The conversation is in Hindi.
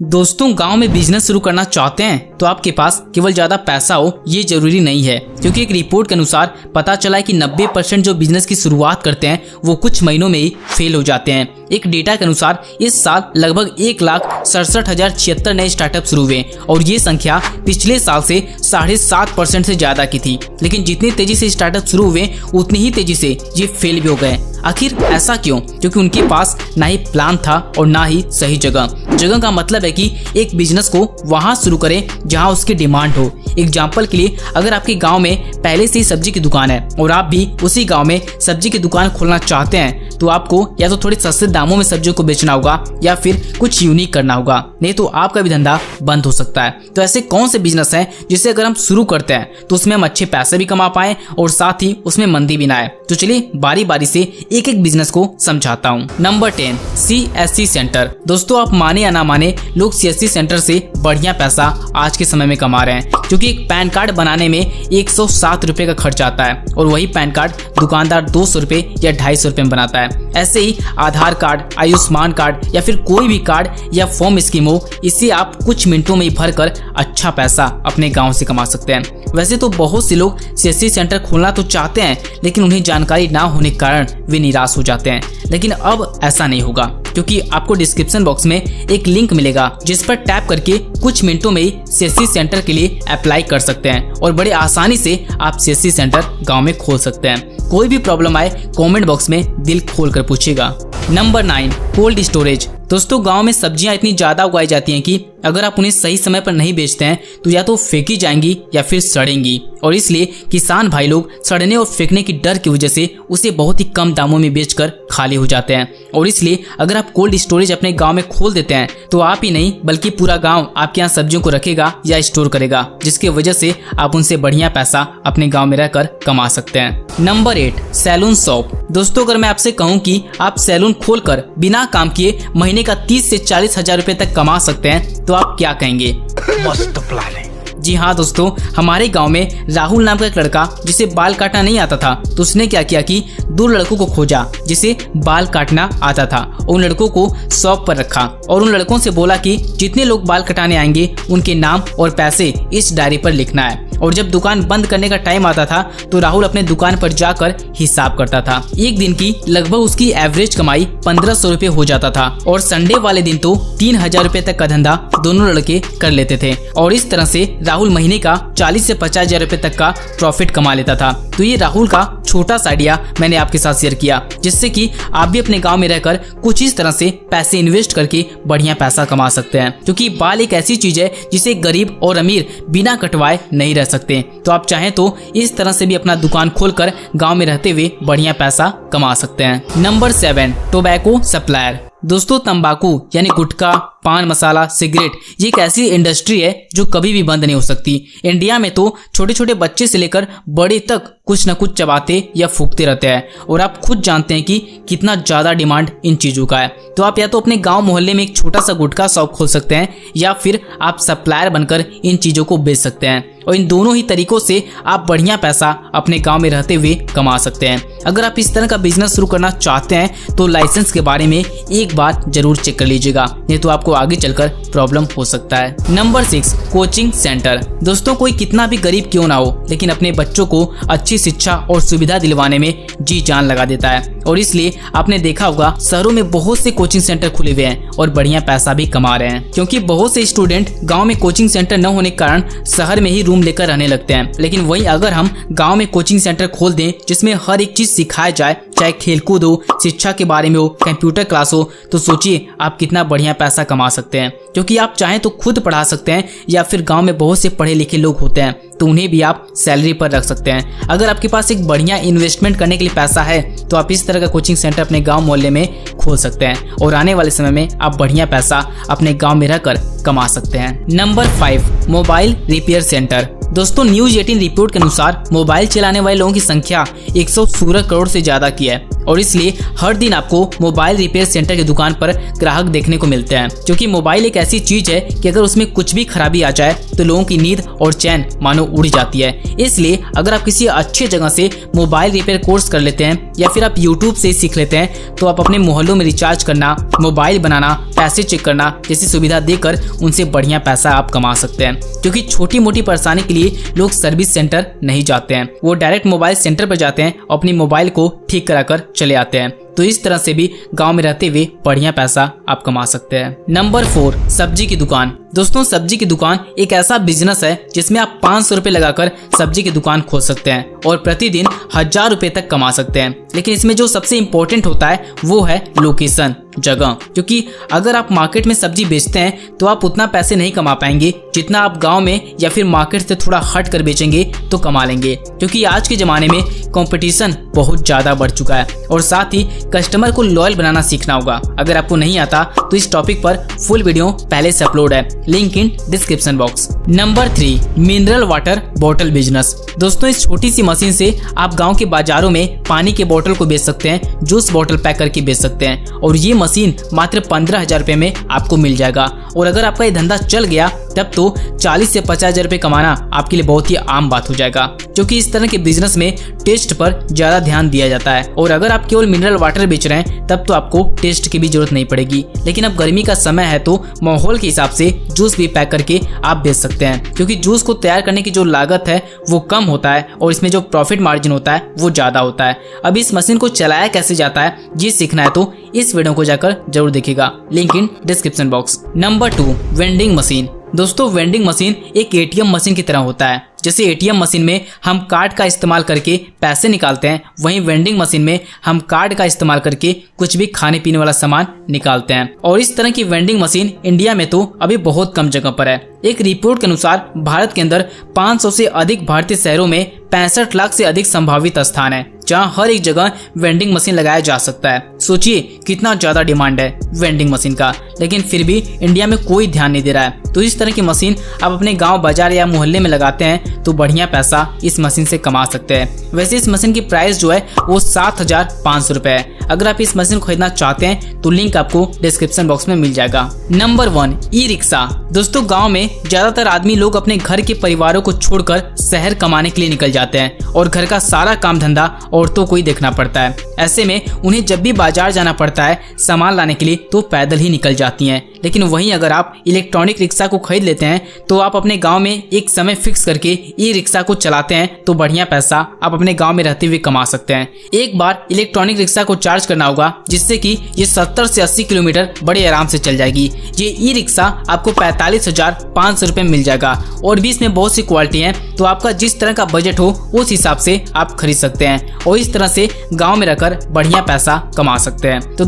दोस्तों, गांव में बिजनेस शुरू करना चाहते हैं तो आपके पास केवल ज्यादा पैसा हो ये जरूरी नहीं है, क्योंकि एक रिपोर्ट के अनुसार पता चला है कि 90% जो बिजनेस की शुरुआत करते हैं वो कुछ महीनों में ही फेल हो जाते हैं। एक डेटा के अनुसार इस साल लगभग 1,67,076 नए स्टार्टअप शुरू हुए और ये संख्या पिछले साल से 7.5% से ज्यादा की थी। लेकिन जितनी तेजी से स्टार्टअप शुरू हुए उतनी ही तेजी से ये फेल भी हो गए। आखिर ऐसा क्यों? क्योंकि उनके पास ना ही प्लान था और ना ही सही जगह का मतलब है कि एक बिजनेस को वहां शुरू करें जहां उसकी डिमांड हो। एग्जाम्पल के लिए, अगर आपके गांव में पहले से ही सब्जी की दुकान है और आप भी उसी गांव में सब्जी की दुकान खोलना चाहते हैं तो आपको या तो थोड़े सस्ते दामों में सब्जियों को बेचना होगा या फिर कुछ यूनिक करना होगा, नहीं तो आपका भी धंधा बंद हो सकता है। तो ऐसे कौन से बिजनेस हैं जिसे अगर हम शुरू करते हैं तो उसमें हम अच्छे पैसे भी कमा पाए और साथ ही उसमें मंदी भी ना आए? तो चलिए बारी बारी से एक एक बिजनेस को समझाता हूँ। Number 10, CSC centre. दोस्तों, आप माने या ना माने, लोग CSC सेंटर से बढ़िया पैसा आज के समय में कमा रहे हैं, क्योंकि एक पैन कार्ड बनाने में 107 रुपए का खर्च आता है और वही पैन कार्ड दुकानदार 200 रुपए या 250 रुपए में बनाता है। ऐसे ही आधार कार्ड, आयुष्मान कार्ड या फिर कोई भी कार्ड या फॉर्म स्कीम हो, इसे आप कुछ मिनटों में ही भरकर अच्छा पैसा अपने गांव से कमा सकते हैं। वैसे तो बहुत से लोग CSC सेंटर खोलना तो चाहते हैं, लेकिन उन्हें जानकारी ना होने के कारण वे निराश हो जाते हैं। लेकिन अब ऐसा नहीं होगा, क्योंकि आपको डिस्क्रिप्शन बॉक्स में एक लिंक मिलेगा जिस पर टैप करके कुछ मिनटों में ही CSC सेंटर के लिए अप्लाई कर सकते हैं और बड़े आसानी से आप CSC सेंटर गांव में खोल सकते हैं। कोई भी प्रॉब्लम आए कमेंट बॉक्स में दिल खोल कर पूछिएगा। Number 9, cold storage. दोस्तों, गांव में सब्जियां इतनी ज्यादा उगाई जाती हैं कि अगर आप उन्हें सही समय पर नहीं बेचते हैं तो या तो फेंकी जाएंगी या फिर सड़ेंगी, और इसलिए किसान भाई लोग सड़ने और फेंकने की डर की वजह से उसे बहुत ही कम दामों में बेचकर खाली हो जाते हैं। और इसलिए अगर आप कोल्ड स्टोरेज अपने गांव में खोल देते हैं तो आप ही नहीं बल्कि पूरा गांव आपके यहाँ सब्जियों को रखेगा या स्टोर करेगा, जिसकी वजह से आप उनसे बढ़िया पैसा अपने गाँव में रहकर कमा सकते हैं। Number 8, saloon shop. दोस्तों, अगर मैं आपसे कहूँ कि आप सैलून खोलकर बिना काम किए महीने का 30 से 40 हजार रुपए तक कमा सकते हैं तो आप क्या कहेंगे? मस्त प्लान है। जी हाँ दोस्तों, हमारे गांव में राहुल नाम का एक लड़का जिसे बाल काटना नहीं आता था, तो उसने क्या किया कि 2 लड़कों को खोजा जिसे बाल काटना आता था। उन लड़कों को शॉप पर रखा और उन लड़कों से बोला कि जितने लोग बाल कटाने आएंगे उनके नाम और पैसे इस डायरी पर लिखना है। और जब दुकान बंद करने का टाइम आता था तो राहुल अपने दुकान पर जाकर हिसाब करता था। एक दिन की लगभग उसकी एवरेज कमाई 1500 रुपए हो जाता था और संडे वाले दिन तो 3000 रुपए तक का धंधा दोनों लड़के कर लेते थे। और इस तरह से राहुल महीने का 40 से 50 हजार रुपए तक का प्रॉफिट कमा लेता था। तो ये राहुल का छोटा सा आइडिया मैंने आपके साथ शेयर किया, जिससे कि आप भी अपने गांव में रहकर कुछ इस तरह से पैसे इन्वेस्ट करके बढ़िया पैसा कमा सकते हैं, क्योंकि बाल एक ऐसी चीज है जिसे गरीब और अमीर बिना कटवाए नहीं रह सकते। तो आप चाहें तो इस तरह से भी अपना दुकान खोलकर गांव में रहते हुए बढ़िया पैसा कमा सकते हैं। Number 7, tobacco supplier. दोस्तों, तंबाकू यानी गुटखा, पान मसाला, सिगरेट, ये एक ऐसी इंडस्ट्री है जो कभी भी बंद नहीं हो सकती। इंडिया में तो छोटे छोटे बच्चे से लेकर बड़े तक कुछ न कुछ चबाते या फूकते रहते हैं और आप खुद जानते हैं कि कितना ज्यादा डिमांड इन चीजों का है। तो आप या तो अपने गांव मोहल्ले में एक छोटा सा गुटखा शॉप खोल सकते हैं या फिर आप सप्लायर बनकर इन चीजों को बेच सकते हैं, और इन दोनों ही तरीकों से आप बढ़िया पैसा अपने गांव में रहते हुए कमा सकते हैं। अगर आप इस तरह का बिजनेस शुरू करना चाहते हैं तो लाइसेंस के बारे में एक बार जरूर चेक कर लीजिएगा, नहीं तो आपको आगे चलकर प्रॉब्लम हो सकता है। Number 6, coaching centre. दोस्तों, कोई कितना भी गरीब क्यों ना हो, लेकिन अपने बच्चों को अच्छी शिक्षा और सुविधा दिलवाने में जी जान लगा देता है, और इसलिए आपने देखा होगा शहरों में बहुत से कोचिंग सेंटर खुले हुए हैं और बढ़िया पैसा भी कमा रहे हैं, क्योंकि बहुत से स्टूडेंट गांव में कोचिंग सेंटर न होने के कारण शहर में ही रूम लेकर रहने लगते हैं। लेकिन वहीं अगर हम गांव में कोचिंग सेंटर खोल दें जिसमें हर एक चीज सिखाया जाए, चाहे खेलकूद हो, शिक्षा के बारे में हो, कंप्यूटर क्लास हो, तो सोचिए आप कितना बढ़िया पैसा कमा सकते हैं। क्योंकि आप चाहें तो खुद पढ़ा सकते हैं या फिर गांव में बहुत से पढ़े लिखे लोग होते हैं तो उन्हें भी आप सैलरी पर रख सकते हैं। अगर आपके पास एक बढ़िया इन्वेस्टमेंट करने के लिए पैसा है तो आप इस तरह का कोचिंग सेंटर अपने गांव मोहल्ले में खोल सकते हैं और आने वाले समय में आप बढ़िया पैसा अपने गांव में रहकर कमा सकते हैं। Number 5, mobile repair centre. दोस्तों, न्यूज 18 रिपोर्ट के अनुसार मोबाइल चलाने वाले लोगों की संख्या 116 करोड़ से ज्यादा की है और इसलिए हर दिन आपको मोबाइल रिपेयर सेंटर की दुकान पर ग्राहक देखने को मिलते हैं, क्योंकि मोबाइल एक ऐसी चीज है कि अगर उसमें कुछ भी खराबी आ जाए तो लोगों की नींद और चैन मानो उड़ जाती है। इसलिए अगर आप किसी अच्छे जगह से मोबाइल रिपेयर कोर्स कर लेते हैं या फिर आप यूट्यूब से सीख लेते हैं तो आप अपने मोहल्लों में रिचार्ज करना, मोबाइल बनाना, पैसे चेक करना जैसी सुविधा देकर उनसे बढ़िया पैसा आप कमा सकते हैं। क्योंकि छोटी मोटी परेशानी के लिए लोग सर्विस सेंटर नहीं जाते हैं, वो डायरेक्ट मोबाइल सेंटर पर जाते हैं, अपनी मोबाइल को ठीक कराकर चले आते हैं। तो इस तरह से भी गांव में रहते हुए बढ़िया पैसा आप कमा सकते हैं। नंबर 4, सब्जी की दुकान। दोस्तों, सब्जी की दुकान एक ऐसा बिजनेस है जिसमें आप 500 रुपए लगाकर सब्जी की दुकान खोल सकते हैं और प्रतिदिन 1000 रुपए तक कमा सकते हैं। लेकिन इसमें जो सबसे इम्पोर्टेंट होता है वो है लोकेशन, जगह। क्योंकि अगर आप मार्केट में सब्जी बेचते हैं तो आप उतना पैसे नहीं कमा पाएंगे जितना आप गांव में या फिर मार्केट से थोड़ा हट कर बेचेंगे तो कमा लेंगे। क्योंकि आज के जमाने में कंपटीशन बहुत ज्यादा बढ़ चुका है और साथ ही कस्टमर को लॉयल बनाना सीखना होगा। अगर आपको नहीं आता तो इस टॉपिक पर फुल वीडियो पहले से अपलोड है, link in description box. Number 3, mineral water bottle business. दोस्तों, इस छोटी सी मशीन से आप गांव के बाजारों में पानी के बोतल को बेच सकते हैं, जूस बोतल पैक करके बेच सकते हैं और ये मशीन मात्र 15,000 रुपए में आपको मिल जाएगा। और अगर आपका ये धंधा चल गया तब तो 40 से 50,000 रुपए कमाना आपके लिए बहुत ही आम बात हो जाएगा, क्योंकि इस तरह के बिजनेस में टेस्ट पर ज्यादा ध्यान दिया जाता है। और अगर आप केवल मिनरल वाटर बेच रहे हैं तब तो आपको टेस्ट की भी जरूरत नहीं पड़ेगी। लेकिन अब गर्मी का समय है तो माहौल के हिसाब से जूस भी पैक करके आप बेच सकते हैं, क्योंकि जूस को तैयार करने की जो लागत है वो कम होता है और इसमें जो प्रॉफिट मार्जिन होता है वो ज्यादा होता है। अब इस मशीन को चलाया कैसे जाता है ये सीखना है तो इस वीडियो को जाकर जरूर देखिएगा, link in description box. Number 2, vending machine. दोस्तों, वेंडिंग मशीन एक एटीएम मशीन की तरह होता है। जैसे एटीएम मशीन में हम कार्ड का इस्तेमाल करके पैसे निकालते हैं, वहीं वेंडिंग मशीन में हम कार्ड का इस्तेमाल करके कुछ भी खाने पीने वाला सामान निकालते हैं। और इस तरह की वेंडिंग मशीन इंडिया में तो अभी बहुत कम जगह पर है। एक रिपोर्ट के अनुसार भारत के अंदर 500 से अधिक भारतीय शहरों में 65 लाख से अधिक संभावित स्थान है जहां हर एक जगह वेंडिंग मशीन लगाया जा सकता है। सोचिए कितना ज्यादा डिमांड है वेंडिंग मशीन का, लेकिन फिर भी इंडिया में कोई ध्यान नहीं दे रहा है। तो इस तरह की मशीन आप अपने गांव, बाजार या मोहल्ले में लगाते हैं तो बढ़िया पैसा इस मशीन से कमा सकते हैं। वैसे इस मशीन की प्राइस जो है वो 7,500 रुपए है। अगर आप इस मशीन को खरीदना चाहते हैं तो लिंक आपको डिस्क्रिप्शन बॉक्स में मिल जाएगा। Number 1, e rickshaw. दोस्तों, गाँव में ज्यादातर आदमी लोग अपने घर के परिवारों को छोड़कर शहर कमाने के लिए निकल जाते हैं और घर का सारा काम धंधा औरतों को ही देखना पड़ता है। ऐसे में उन्हें जब भी बाजार जाना पड़ता है सामान लाने के लिए तो पैदल ही निकल जाती हैं। लेकिन वहीं अगर आप इलेक्ट्रॉनिक रिक्शा को खरीद लेते हैं तो आप अपने गांव में एक समय फिक्स करके ई रिक्शा को चलाते हैं तो बढ़िया पैसा आप अपने गांव में रहते हुए कमा सकते हैं। एक बार इलेक्ट्रॉनिक रिक्शा को चार्ज करना होगा जिससे कि ये 70 से 80 किलोमीटर बड़े आराम से चल जाएगी। ये ई रिक्शा आपको 45,500 रुपए मिल जाएगा और भी इसमें बहुत सी क्वालिटी है, तो आपका जिस तरह का बजट हो उस हिसाब से आप खरीद सकते हैं और इस तरह से गाँव में रहकर बढ़िया पैसा कमा सकते हैं। तो